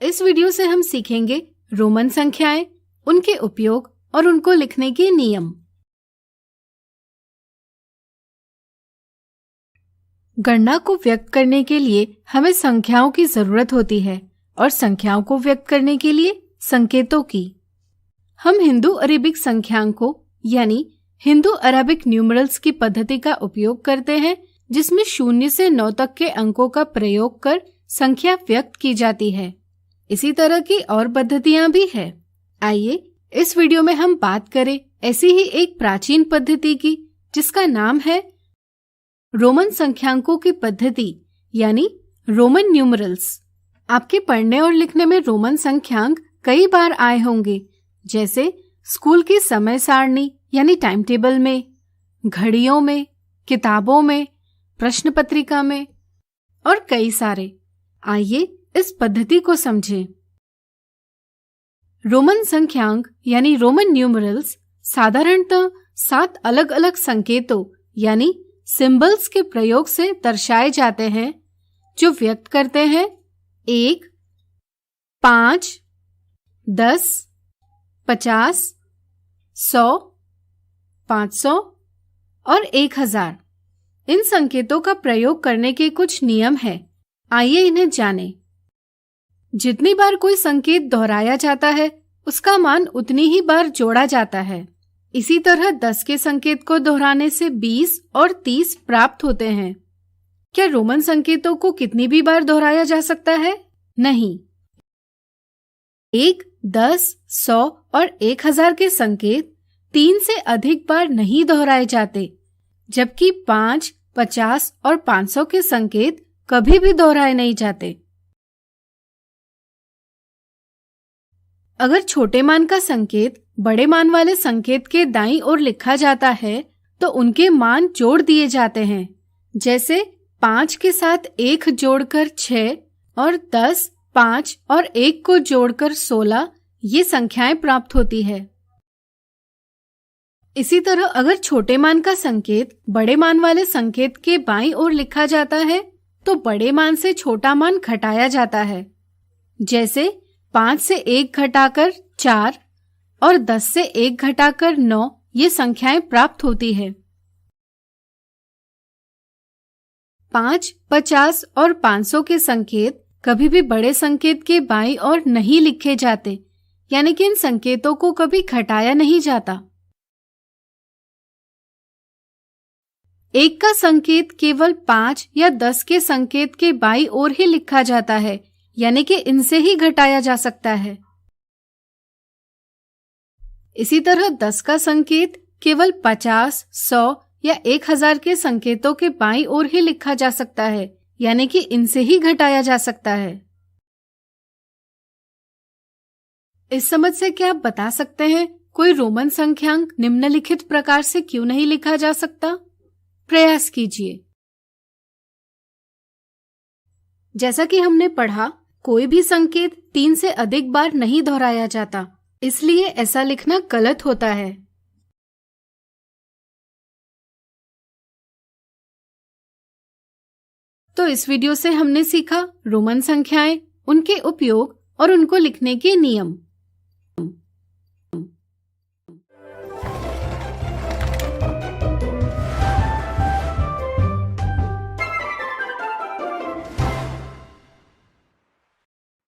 इस वीडियो से हम सीखेंगे रोमन संख्याएं, उनके उपयोग और उनको लिखने के नियम। गणना को व्यक्त करने के लिए हमें संख्याओं की जरूरत होती है और संख्याओं को व्यक्त करने के लिए संकेतों की। हम हिंदू अरेबिक संख्यांकों यानी हिंदू अरेबिक न्यूमरल्स की पद्धति का उपयोग करते हैं, जिसमें 0 से 9 तक के अंकों का प्रयोग कर संख्या व्यक्त की जाती है। इसी तरह की और पद्धतियां भी है। आइए इस वीडियो में हम बात करें ऐसी ही एक प्राचीन पद्धति की, जिसका नाम है रोमन संख्यांकों की पद्धति यानी रोमन न्यूमरल्स। आपके पढ़ने और लिखने में रोमन संख्यांक कई बार आए होंगे, जैसे स्कूल की समय सारणी यानी टाइम टेबल में, घड़ियों में, किताबों में, प्रश्न पत्रिका में और कई सारे। आइए इस पद्धति को समझें। रोमन संख्यांक यानी रोमन न्यूमरल्स साधारणतः 7 अलग अलग संकेतों यानी सिंबल्स के प्रयोग से दर्शाए जाते हैं, जो व्यक्त करते हैं 1, 5, 10, 50, 100, 500 और 1000। इन संकेतों का प्रयोग करने के कुछ नियम हैं। आइए इन्हें जानें। जितनी बार कोई संकेत दोहराया जाता है, उसका मान उतनी ही बार जोड़ा जाता है। इसी तरह 10 के संकेत को दोहराने से 20 और 30 प्राप्त होते हैं। क्या रोमन संकेतों को कितनी भी बार दोहराया जा सकता है? नहीं। 1, 10, 100 और 1000 के संकेत 3 से अधिक बार नहीं दोहराए जाते, जबकि 5, 50 और 500 के संकेत कभी भी दोहराए नहीं जाते। अगर छोटे मान का संकेत बड़े मान वाले संकेत के दाईं ओर लिखा जाता है, तो उनके मान जोड़ दिए जाते हैं। जैसे 5 के साथ 1 जोड़कर 6 और 10, 5 और 1 को जोड़कर 16 ये संख्याएं प्राप्त होती है। इसी तरह अगर छोटे मान का संकेत बड़े मान वाले संकेत के बाईं ओर लिखा जाता है, तो बड़े मान से छोटा मान घटाया जाता है। जैसे 5 से 1 घटाकर 4 और 10 से 1 घटाकर 9 ये संख्याएं प्राप्त होती है। 5, 50 और 500 के संकेत कभी भी बड़े संकेत के बाईं ओर नहीं लिखे जाते, यानी कि इन संकेतों को कभी घटाया नहीं जाता। 1 का संकेत केवल 5 या 10 के संकेत के बाईं ओर ही लिखा जाता है, यानी कि इनसे ही घटाया जा सकता है। इसी तरह 10 का संकेत केवल 50, 100 या 1000 के संकेतों के बाईं ओर ही लिखा जा सकता है, यानी कि इनसे ही घटाया जा सकता है। इस समझ से क्या आप बता सकते हैं कोई रोमन संख्यांक निम्नलिखित प्रकार से क्यों नहीं लिखा जा सकता? प्रयास कीजिए। जैसा कि हमने पढ़ा, कोई भी संकेत 3 से अधिक बार नहीं दोहराया जाता, इसलिए ऐसा लिखना गलत होता है। तो इस वीडियो से हमने सीखा रोमन संख्याएं, उनके उपयोग और उनको लिखने के नियम।